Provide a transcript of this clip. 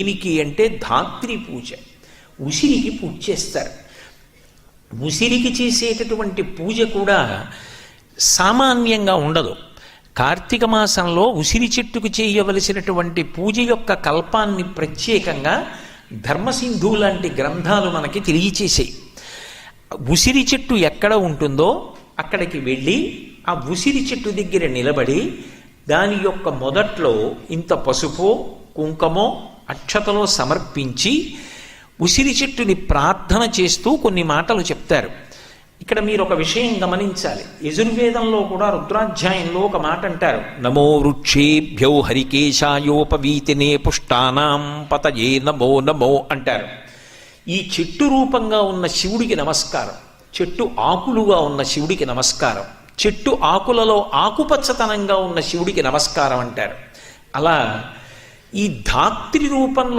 దీనికి అంటే ధాత్రి పూజ. ఉసిరికి పూజ చేస్తారు. ఉసిరికి చేసేటటువంటి పూజ కూడా సామాన్యంగా ఉండదు. కార్తీక మాసంలో ఉసిరి చెట్టుకు చేయవలసినటువంటి పూజ యొక్క కల్పాన్ని ప్రత్యేకంగా ధర్మసింధు లాంటి గ్రంథాలు మనకి తెలియచేసాయి. ఉసిరి చెట్టు ఎక్కడ ఉంటుందో అక్కడికి వెళ్ళి ఆ ఉసిరి చెట్టు దగ్గర నిలబడి దాని యొక్క మొదట్లో ఇంత పసుపో కుంకుమో అక్షతలో సమర్పించి ఉసిరి చెట్టుని ప్రార్థన చేస్తూ కొన్ని మాటలు చెప్తారు. ఇక్కడ మీరు ఒక విషయం గమనించాలి. యజుర్వేదంలో కూడా రుద్రాధ్యాయంలో ఒక మాట అంటారు, నమో వృక్షేభ్యో హరికేశాయోపవీతినే పుష్టానాం పతయే నమో నమో అంటారు. ఈ చెట్టు రూపంగా ఉన్న శివుడికి నమస్కారం, చెట్టు ఆకులుగా ఉన్న శివుడికి నమస్కారం, చెట్టు ఆకులలో ఆకుపచ్చతనంగా ఉన్న శివుడికి నమస్కారం అంటారు. అలా ఈ ధాత్రి రూపంలో